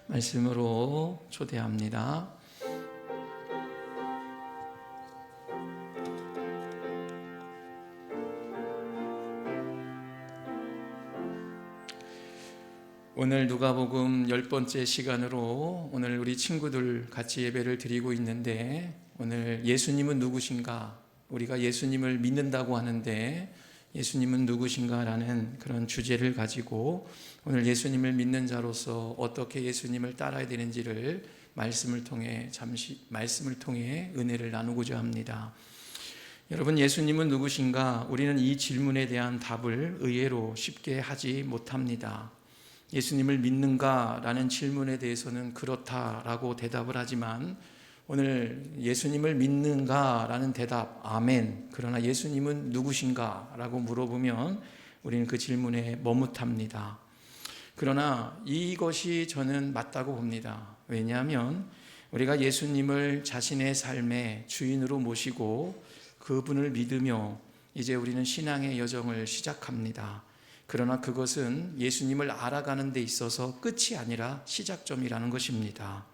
말씀으로 초대합니다. 오늘 누가복음 10번째 시간으로 오늘 우리 친구들 같이 예배를 드리고 있는데, 오늘 예수님은 누구신가? 우리가 예수님을 믿는다고 하는데 예수님은 누구신가? 라는 그런 주제를 가지고 오늘 예수님을 믿는 자로서 어떻게 예수님을 따라야 되는지를 말씀을 통해 은혜를 나누고자 합니다. 여러분, 예수님은 누구신가? 우리는 이 질문에 대한 답을 의외로 쉽게 하지 못합니다. 예수님을 믿는가? 라는 질문에 대해서는 그렇다라고 대답을 하지만, 오늘 예수님을 믿는가? 라는 대답, 아멘. 그러나 예수님은 누구신가? 라고 물어보면 우리는 그 질문에 머뭇합니다. 그러나 이것이 저는 맞다고 봅니다. 왜냐하면 우리가 예수님을 자신의 삶의 주인으로 모시고 그분을 믿으며 이제 우리는 신앙의 여정을 시작합니다. 그러나 그것은 예수님을 알아가는 데 있어서 끝이 아니라 시작점이라는 것입니다.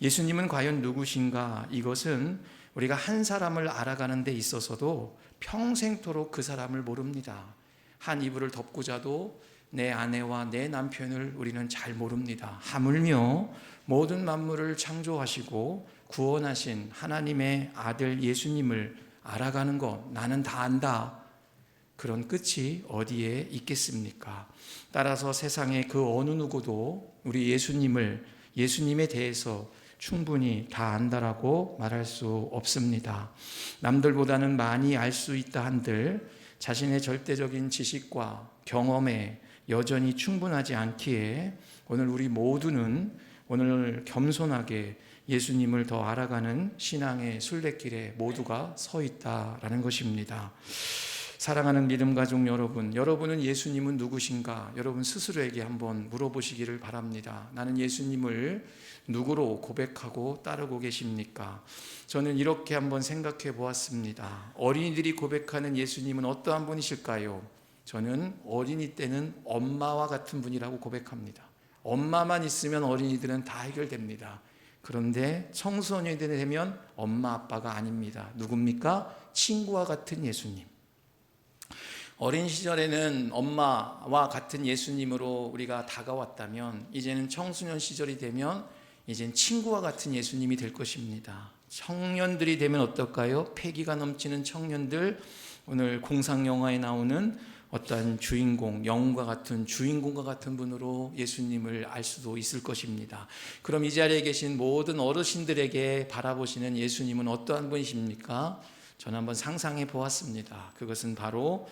예수님은 과연 누구신가? 이것은 우리가 한 사람을 알아가는 데 있어서도 평생토록 그 사람을 모릅니다. 한 이불을 덮고 자도 내 아내와 내 남편을 우리는 잘 모릅니다. 하물며 모든 만물을 창조하시고 구원하신 하나님의 아들 예수님을 알아가는 것, 나는 다 안다. 그런 끝이 어디에 있겠습니까? 따라서 세상의 그 어느 누구도 우리 예수님에 대해서 충분히 다 안다라고 말할 수 없습니다. 남들보다는 많이 알 수 있다 한들 자신의 절대적인 지식과 경험에 여전히 충분하지 않기에 오늘 우리 모두는 오늘 겸손하게 예수님을 더 알아가는 신앙의 순례길에 모두가 서 있다라는 것입니다. 사랑하는 믿음 가족 여러분, 여러분은 예수님은 누구신가? 여러분 스스로에게 한번 물어보시기를 바랍니다. 나는 예수님을 누구로 고백하고 따르고 계십니까? 저는 이렇게 한번 생각해 보았습니다. 어린이들이 고백하는 예수님은 어떠한 분이실까요? 저는 어린이 때는 엄마와 같은 분이라고 고백합니다. 엄마만 있으면 어린이들은 다 해결됩니다. 그런데 청소년이 되면 엄마 아빠가 아닙니다. 누굽니까? 친구와 같은 예수님. 어린 시절에는 엄마와 같은 예수님으로 우리가 다가왔다면, 이제는 청소년 시절이 되면 이제는 친구와 같은 예수님이 될 것입니다. 청년들이 되면 어떨까요? 패기가 넘치는 청년들, 오늘 공상 영화에 나오는 어떠한 주인공, 영웅과 같은 주인공과 같은 분으로 예수님을 알 수도 있을 것입니다. 그럼 이 자리에 계신 모든 어르신들에게 바라보시는 예수님은 어떠한 분이십니까? 저는 한번 상상해 보았습니다. 그것은 바로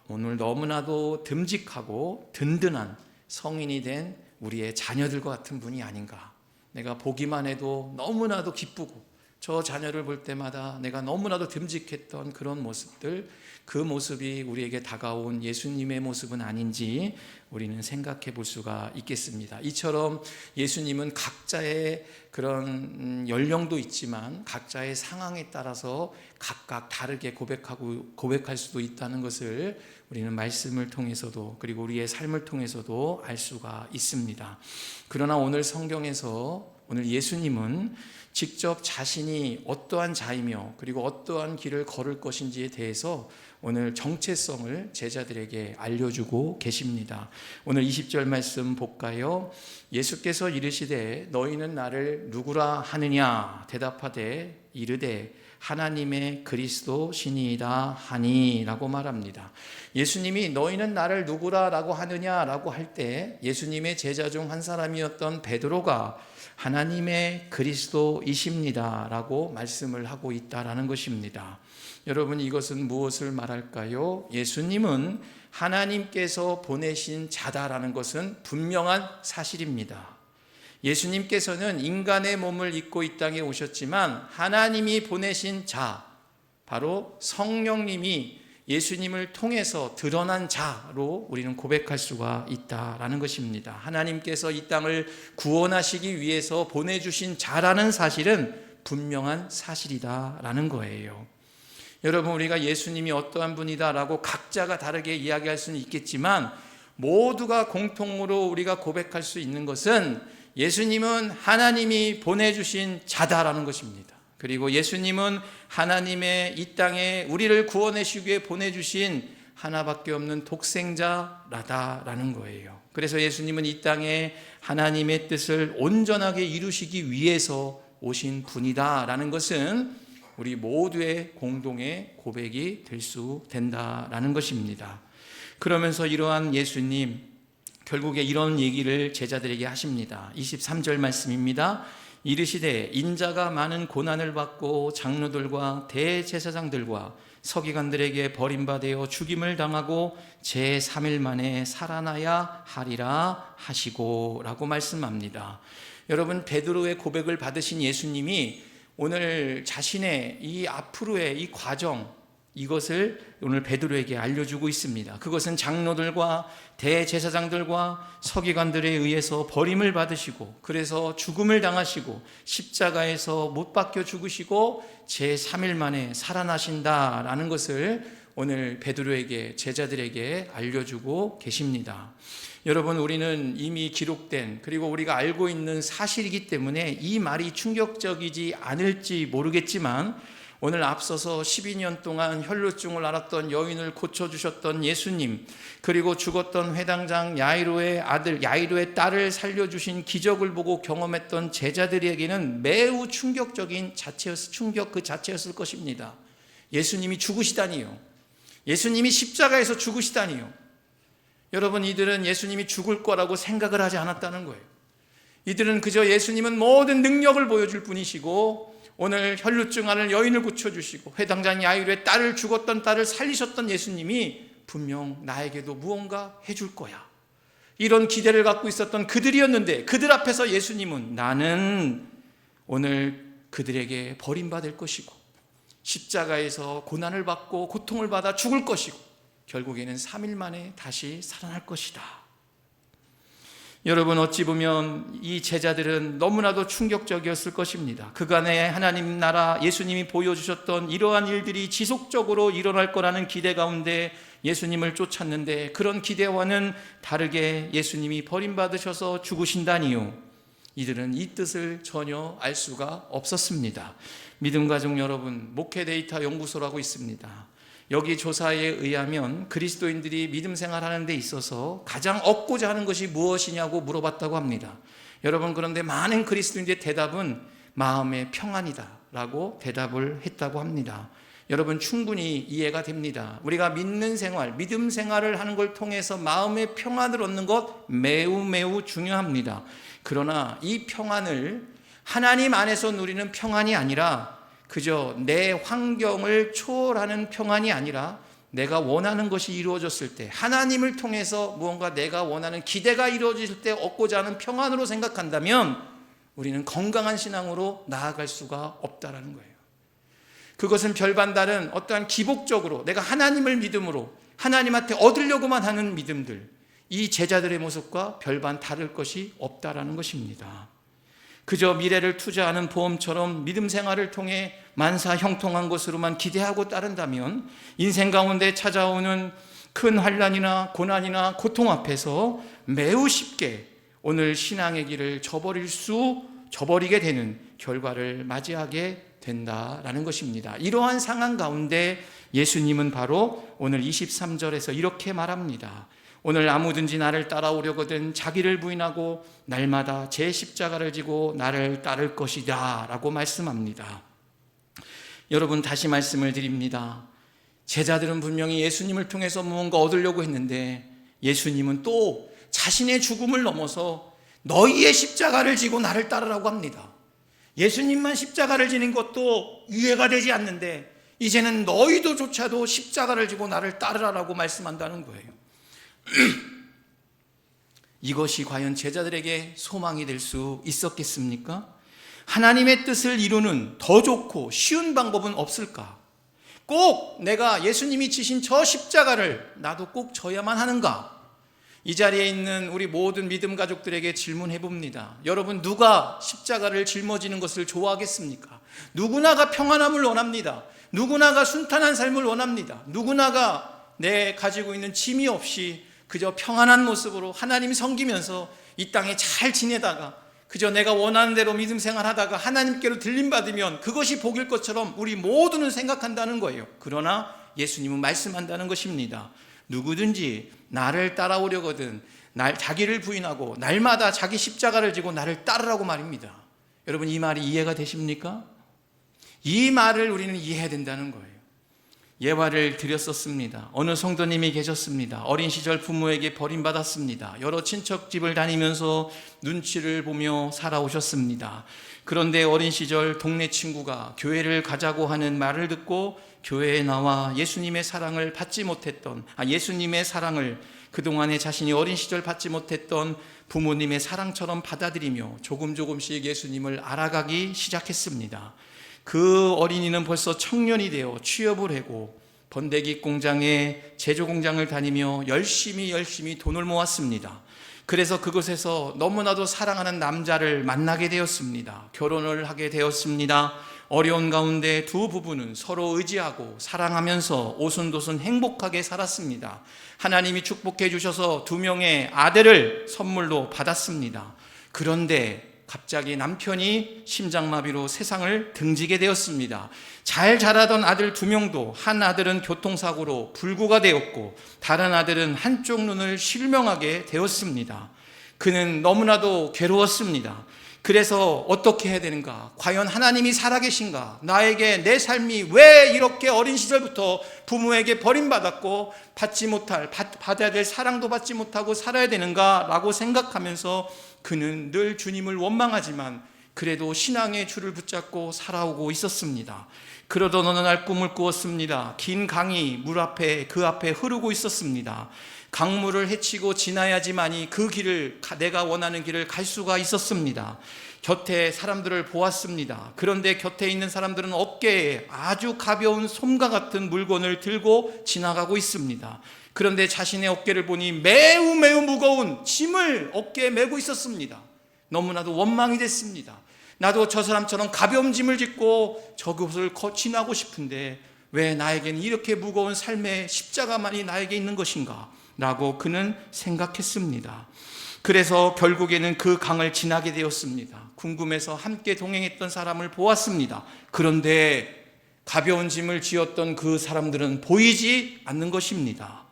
오늘 너무나도 듬직하고 든든한 성인이 된 우리의 자녀들과 같은 분이 아닌가. 내가 보기만 해도 너무나도 기쁘고 저 자녀를 볼 때마다 내가 너무나도 듬직했던 그런 모습들, 그 모습이 우리에게 다가온 예수님의 모습은 아닌지 우리는 생각해 볼 수가 있겠습니다. 이처럼 예수님은 각자의 그런 연령도 있지만 각자의 상황에 따라서 각각 다르게 고백할 수도 있다는 것을 우리는 말씀을 통해서도, 그리고 우리의 삶을 통해서도 알 수가 있습니다. 그러나 오늘 성경에서 오늘 예수님은 직접 자신이 어떠한 자이며 그리고 어떠한 길을 걸을 것인지에 대해서 오늘 정체성을 제자들에게 알려주고 계십니다. 오늘 20절 말씀 볼까요? 예수께서 이르시되 너희는 나를 누구라 하느냐? 대답하되 이르되 하나님의 그리스도시니이다 하니 라고 말합니다. 예수님이 너희는 나를 누구라 라고 하느냐라고 할 때 예수님의 제자 중 한 사람이었던 베드로가 하나님의 그리스도이십니다 라고 말씀을 하고 있다라는 것입니다. 여러분, 이것은 무엇을 말할까요? 예수님은 하나님께서 보내신 자다라는 것은 분명한 사실입니다. 예수님께서는 인간의 몸을 입고 이 땅에 오셨지만 하나님이 보내신 자, 바로 성령님이 예수님을 통해서 드러난 자로 우리는 고백할 수가 있다라는 것입니다. 하나님께서 이 땅을 구원하시기 위해서 보내주신 자라는 사실은 분명한 사실이다라는 거예요. 여러분, 우리가 예수님이 어떠한 분이다라고 각자가 다르게 이야기할 수는 있겠지만 모두가 공통으로 우리가 고백할 수 있는 것은 예수님은 하나님이 보내주신 자다라는 것입니다. 그리고 예수님은 하나님의 이 땅에 우리를 구원하시기 위해 보내주신 하나밖에 없는 독생자라다라는 거예요. 그래서 예수님은 이 땅에 하나님의 뜻을 온전하게 이루시기 위해서 오신 분이다라는 것은 우리 모두의 공동의 고백이 될 수 된다라는 것입니다. 그러면서 이러한 예수님, 결국에 이런 얘기를 제자들에게 하십니다. 23절 말씀입니다. 이르시되 인자가 많은 고난을 받고 장로들과 대제사장들과 서기관들에게 버림받아 죽임을 당하고 제3일 만에 살아나야 하리라 하시고 라고 말씀합니다. 여러분, 베드로의 고백을 받으신 예수님이 오늘 자신의 이 앞으로의 이 과정, 이것을 오늘 베드로에게 알려주고 있습니다. 그것은 장로들과 대제사장들과 서기관들에 의해서 버림을 받으시고, 그래서 죽음을 당하시고 십자가에서 못 박혀 죽으시고 제3일 만에 살아나신다라는 것을 오늘 베드로에게, 제자들에게 알려주고 계십니다. 여러분, 우리는 이미 기록된, 그리고 우리가 알고 있는 사실이기 때문에 이 말이 충격적이지 않을지 모르겠지만, 오늘 앞서서 12년 동안 혈루증을 앓았던 여인을 고쳐주셨던 예수님, 그리고 죽었던 회당장 야이로의 아들, 야이로의 딸을 살려주신 기적을 보고 경험했던 제자들에게는 매우 충격적인 충격 그 자체였을 것입니다. 예수님이 죽으시다니요. 예수님이 십자가에서 죽으시다니요. 여러분, 이들은 예수님이 죽을 거라고 생각을 하지 않았다는 거예요. 이들은 그저 예수님은 모든 능력을 보여줄 뿐이시고, 오늘 혈루증 앓는 여인을 고쳐주시고 회당장 야이로의 딸을, 죽었던 딸을 살리셨던 예수님이 분명 나에게도 무언가 해줄 거야, 이런 기대를 갖고 있었던 그들이었는데, 그들 앞에서 예수님은 나는 오늘 그들에게 버림받을 것이고 십자가에서 고난을 받고 고통을 받아 죽을 것이고 결국에는 3일 만에 다시 살아날 것이다. 여러분, 어찌 보면 이 제자들은 너무나도 충격적이었을 것입니다. 그간의 하나님 나라, 예수님이 보여주셨던 이러한 일들이 지속적으로 일어날 거라는 기대 가운데 예수님을 쫓았는데, 그런 기대와는 다르게 예수님이 버림받으셔서 죽으신다니요. 이들은 이 뜻을 전혀 알 수가 없었습니다. 믿음가족 여러분, 목회 데이터 연구소라고 있습니다. 여기 조사에 의하면 그리스도인들이 믿음 생활하는 데 있어서 가장 얻고자 하는 것이 무엇이냐고 물어봤다고 합니다. 여러분, 그런데 많은 그리스도인들의 대답은 마음의 평안이다 라고 대답을 했다고 합니다. 여러분, 충분히 이해가 됩니다. 우리가 믿는 생활, 믿음 생활을 하는 걸 통해서 마음의 평안을 얻는 것 매우 중요합니다. 그러나 이 평안을 하나님 안에서 누리는 평안이 아니라, 그저 내 환경을 초월하는 평안이 아니라 내가 원하는 것이 이루어졌을 때, 하나님을 통해서 무언가 내가 원하는 기대가 이루어질 때 얻고자 하는 평안으로 생각한다면 우리는 건강한 신앙으로 나아갈 수가 없다라는 거예요. 그것은 별반 다른 어떠한 기복적으로 내가 하나님을 믿음으로 하나님한테 얻으려고만 하는 믿음들, 이 제자들의 모습과 별반 다를 것이 없다라는 것입니다. 그저 미래를 투자하는 보험처럼 믿음 생활을 통해 만사 형통한 것으로만 기대하고 따른다면 인생 가운데 찾아오는 큰 환난이나 고난이나 고통 앞에서 매우 쉽게 오늘 신앙의 길을 저버리게 되는 결과를 맞이하게 된다라는 것입니다. 이러한 상황 가운데 예수님은 바로 오늘 23절에서 이렇게 말합니다. 오늘 아무든지 나를 따라오려거든 자기를 부인하고 날마다 제 십자가를 지고 나를 따를 것이다 라고 말씀합니다. 여러분, 다시 말씀을 드립니다. 제자들은 분명히 예수님을 통해서 무언가 얻으려고 했는데, 예수님은 또 자신의 죽음을 넘어서 너희의 십자가를 지고 나를 따르라고 합니다. 예수님만 십자가를 지는 것도 이해가 되지 않는데 이제는 너희도조차도 십자가를 지고 나를 따르라고 말씀한다는 거예요. 이것이 과연 제자들에게 소망이 될 수 있었겠습니까? 하나님의 뜻을 이루는 더 좋고 쉬운 방법은 없을까? 꼭 내가 예수님이 지신 저 십자가를 나도 꼭 져야만 하는가? 이 자리에 있는 우리 모든 믿음 가족들에게 질문해 봅니다. 여러분, 누가 십자가를 짊어지는 것을 좋아하겠습니까? 누구나가 평안함을 원합니다. 누구나가 순탄한 삶을 원합니다. 누구나가 내 가지고 있는 짐이 없이 그저 평안한 모습으로 하나님 섬기면서 이 땅에 잘 지내다가 그저 내가 원하는 대로 믿음 생활하다가 하나님께로 들림받으면 그것이 복일 것처럼 우리 모두는 생각한다는 거예요. 그러나 예수님은 말씀한다는 것입니다. 누구든지 나를 따라오려거든 자기를 부인하고 날마다 자기 십자가를 지고 나를 따르라고 말입니다. 여러분, 이 말이 이해가 되십니까? 이 말을 우리는 이해해야 된다는 거예요. 예화를 드렸었습니다. 어느 성도님이 계셨습니다. 어린 시절 부모에게 버림받았습니다. 여러 친척집을 다니면서 눈치를 보며 살아오셨습니다. 그런데 어린 시절 동네 친구가 교회를 가자고 하는 말을 듣고 교회에 나와 예수님의 사랑을 예수님의 사랑을 그동안에 자신이 어린 시절 받지 못했던 부모님의 사랑처럼 받아들이며 조금씩 예수님을 알아가기 시작했습니다. 그 어린이는 벌써 청년이 되어 취업을 하고 번데기 공장에 제조 공장을 다니며 열심히 돈을 모았습니다. 그래서 그곳에서 너무나도 사랑하는 남자를 만나게 되었습니다. 결혼을 하게 되었습니다. 어려운 가운데 두 부부는 서로 의지하고 사랑하면서 오순도순 행복하게 살았습니다. 하나님이 축복해 주셔서 2명의 아들을 선물로 받았습니다. 그런데 갑자기 남편이 심장마비로 세상을 등지게 되었습니다. 잘 자라던 아들 2명도 한 아들은 교통사고로 불구가 되었고 다른 아들은 한쪽 눈을 실명하게 되었습니다. 그는 너무나도 괴로웠습니다. 그래서 어떻게 해야 되는가? 과연 하나님이 살아계신가? 나에게 내 삶이 왜 이렇게 어린 시절부터 부모에게 버림받았고 받아야 될 사랑도 받지 못하고 살아야 되는가? 라고 생각하면서 그는 늘 주님을 원망하지만 그래도 신앙의 줄을 붙잡고 살아오고 있었습니다. 그러던 어느 날 꿈을 꾸었습니다. 긴 강이 그 앞에 흐르고 있었습니다. 강물을 헤치고 지나야지만이 그 길을, 내가 원하는 길을 갈 수가 있었습니다. 곁에 사람들을 보았습니다. 그런데 곁에 있는 사람들은 어깨에 아주 가벼운 솜과 같은 물건을 들고 지나가고 있습니다. 그런데 자신의 어깨를 보니 매우 무거운 짐을 어깨에 메고 있었습니다. 너무나도 원망이 됐습니다. 나도 저 사람처럼 가벼운 짐을 짓고 저곳을 지나고 싶은데 왜 나에게는 이렇게 무거운 삶의 십자가만이 나에게 있는 것인가? 라고 그는 생각했습니다. 그래서 결국에는 그 강을 지나게 되었습니다. 궁금해서 함께 동행했던 사람을 보았습니다. 그런데 가벼운 짐을 지었던 그 사람들은 보이지 않는 것입니다.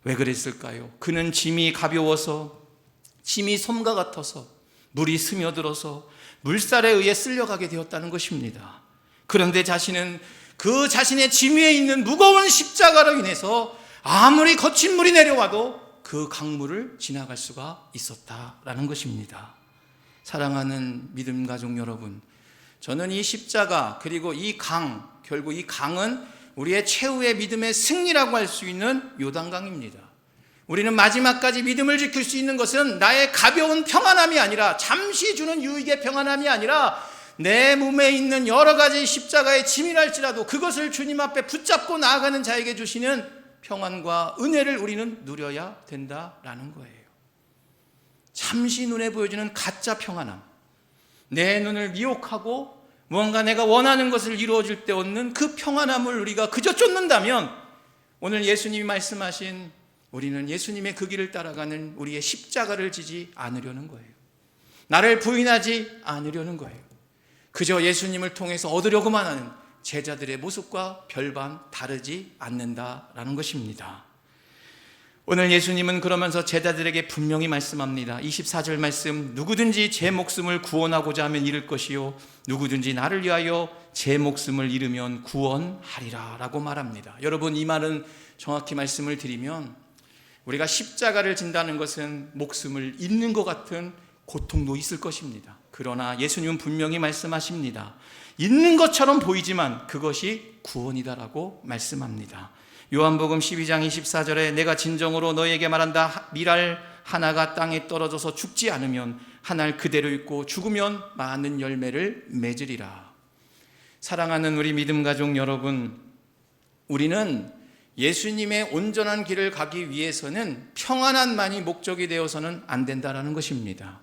왜 그랬을까요? 그는 짐이 가벼워서, 짐이 솜과 같아서, 물이 스며들어서 물살에 의해 쓸려가게 되었다는 것입니다. 그런데 자신은 그 자신의 짐 위에 있는 무거운 십자가로 인해서 아무리 거친 물이 내려와도 그 강물을 지나갈 수가 있었다라는 것입니다. 사랑하는 믿음 가족 여러분, 저는 이 십자가 그리고 이 강, 결국 이 강은 우리의 최후의 믿음의 승리라고 할 수 있는 요단강입니다. 우리는 마지막까지 믿음을 지킬 수 있는 것은 나의 가벼운 평안함이 아니라, 잠시 주는 유익의 평안함이 아니라 내 몸에 있는 여러 가지 십자가의 짐이랄지라도 그것을 주님 앞에 붙잡고 나아가는 자에게 주시는 평안과 은혜를 우리는 누려야 된다라는 거예요. 잠시 눈에 보여지는 가짜 평안함, 내 눈을 미혹하고 무언가 내가 원하는 것을 이루어질 때 얻는 그 평안함을 우리가 그저 쫓는다면 오늘 예수님이 말씀하신 우리는 예수님의 그 길을 따라가는 우리의 십자가를 지지 않으려는 거예요. 나를 부인하지 않으려는 거예요. 그저 예수님을 통해서 얻으려고만 하는 제자들의 모습과 별반 다르지 않는다라는 것입니다. 오늘 예수님은 그러면서 제자들에게 분명히 말씀합니다. 24절 말씀, 누구든지 제 목숨을 구원하고자 하면 잃을 것이요 누구든지 나를 위하여 제 목숨을 잃으면 구원하리라 라고 말합니다. 여러분, 이 말은 정확히 말씀을 드리면 우리가 십자가를 진다는 것은 목숨을 잃는 것 같은 고통도 있을 것입니다. 그러나 예수님은 분명히 말씀하십니다. 있는 것처럼 보이지만 그것이 구원이다라고 말씀합니다. 요한복음 12장 24절에 내가 진정으로 너희에게 말한다. 밀알 하나가 땅에 떨어져서 죽지 않으면 한 알 그대로 있고 죽으면 많은 열매를 맺으리라. 사랑하는 우리 믿음 가족 여러분, 우리는 예수님의 온전한 길을 가기 위해서는 평안함만이 목적이 되어서는 안 된다라는 것입니다.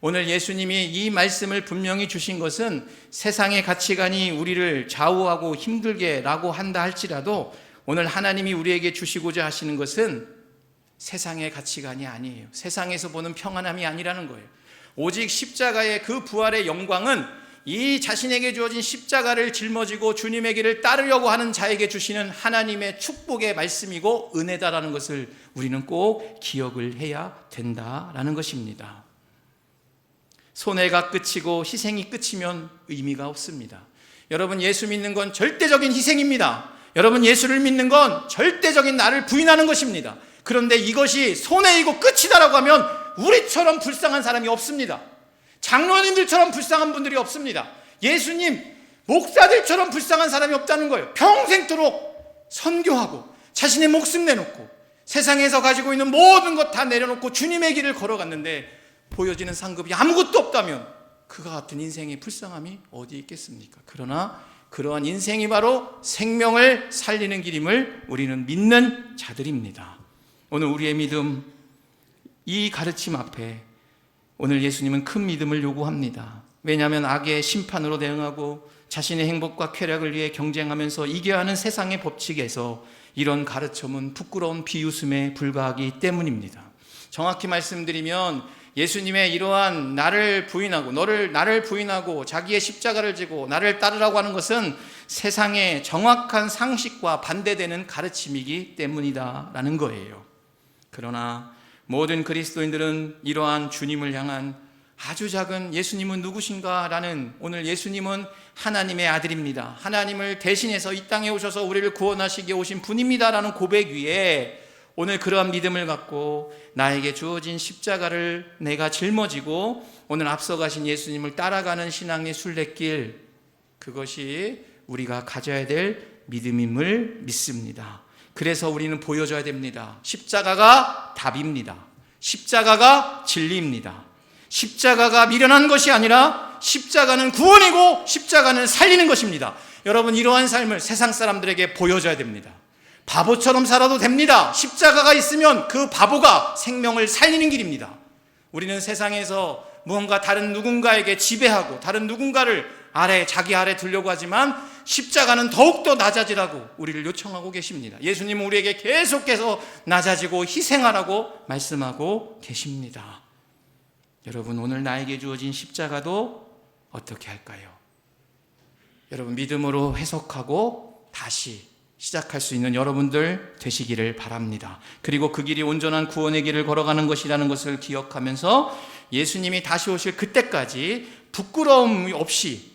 오늘 예수님이 이 말씀을 분명히 주신 것은 세상의 가치관이 우리를 좌우하고 힘들게 라고 한다 할지라도 오늘 하나님이 우리에게 주시고자 하시는 것은 세상의 가치관이 아니에요. 세상에서 보는 평안함이 아니라는 거예요. 오직 십자가의 그 부활의 영광은 이 자신에게 주어진 십자가를 짊어지고 주님의 길을 따르려고 하는 자에게 주시는 하나님의 축복의 말씀이고 은혜다라는 것을 우리는 꼭 기억을 해야 된다라는 것입니다. 손해가 끝이고 희생이 끝이면 의미가 없습니다. 여러분, 예수 믿는 건 절대적인 희생입니다. 여러분, 예수를 믿는 건 절대적인 나를 부인하는 것입니다. 그런데 이것이 손해이고 끝이다라고 하면 우리처럼 불쌍한 사람이 없습니다. 장로님들처럼 불쌍한 분들이 없습니다. 예수님, 목사들처럼 불쌍한 사람이 없다는 거예요. 평생토록 선교하고 자신의 목숨 내놓고 세상에서 가지고 있는 모든 것 다 내려놓고 주님의 길을 걸어갔는데 보여지는 상급이 아무것도 없다면 그가 같은 인생의 불쌍함이 어디 있겠습니까? 그러나 그러한 인생이 바로 생명을 살리는 길임을 우리는 믿는 자들입니다. 오늘 우리의 믿음, 이 가르침 앞에 오늘 예수님은 큰 믿음을 요구합니다. 왜냐하면 악의 심판으로 대응하고 자신의 행복과 쾌락을 위해 경쟁하면서 이겨야 하는 세상의 법칙에서 이런 가르침은 부끄러운 비웃음에 불과하기 때문입니다. 정확히 말씀드리면 예수님의 이러한 나를 부인하고 나를 부인하고 자기의 십자가를 지고 나를 따르라고 하는 것은 세상의 정확한 상식과 반대되는 가르침이기 때문이다라는 거예요. 그러나 모든 그리스도인들은 이러한 주님을 향한 아주 작은 예수님은 누구신가 라는, 오늘 예수님은 하나님의 아들입니다, 하나님을 대신해서 이 땅에 오셔서 우리를 구원하시기 오신 분입니다 라는 고백 위에 오늘 그러한 믿음을 갖고 나에게 주어진 십자가를 내가 짊어지고 오늘 앞서가신 예수님을 따라가는 신앙의 순례길, 그것이 우리가 가져야 될 믿음임을 믿습니다. 그래서 우리는 보여줘야 됩니다. 십자가가 답입니다. 십자가가 진리입니다. 십자가가 미련한 것이 아니라 십자가는 구원이고 십자가는 살리는 것입니다. 여러분, 이러한 삶을 세상 사람들에게 보여줘야 됩니다. 바보처럼 살아도 됩니다. 십자가가 있으면 그 바보가 생명을 살리는 길입니다. 우리는 세상에서 무언가 다른 누군가에게 지배하고 다른 누군가를 자기 아래 두려고 하지만 십자가는 더욱더 낮아지라고 우리를 요청하고 계십니다. 예수님은 우리에게 계속해서 낮아지고 희생하라고 말씀하고 계십니다. 여러분, 오늘 나에게 주어진 십자가도 어떻게 할까요? 여러분, 믿음으로 해석하고 다시 시작할 수 있는 여러분들 되시기를 바랍니다. 그리고 그 길이 온전한 구원의 길을 걸어가는 것이라는 것을 기억하면서 예수님이 다시 오실 그때까지 부끄러움 없이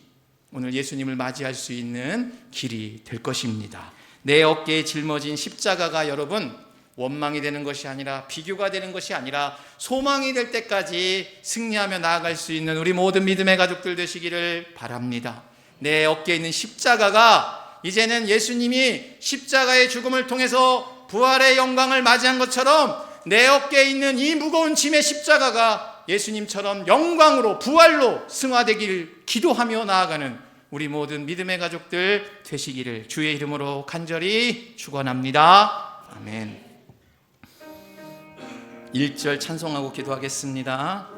오늘 예수님을 맞이할 수 있는 길이 될 것입니다. 내 어깨에 짊어진 십자가가 여러분 원망이 되는 것이 아니라, 비교가 되는 것이 아니라 소망이 될 때까지 승리하며 나아갈 수 있는 우리 모든 믿음의 가족들 되시기를 바랍니다. 내 어깨에 있는 십자가가 이제는 예수님이 십자가의 죽음을 통해서 부활의 영광을 맞이한 것처럼 내 어깨에 있는 이 무거운 짐의 십자가가 예수님처럼 영광으로 부활로 승화되길 기도하며 나아가는 우리 모든 믿음의 가족들 되시기를 주의 이름으로 간절히 축원합니다. 아멘. 1절 찬송하고 기도하겠습니다.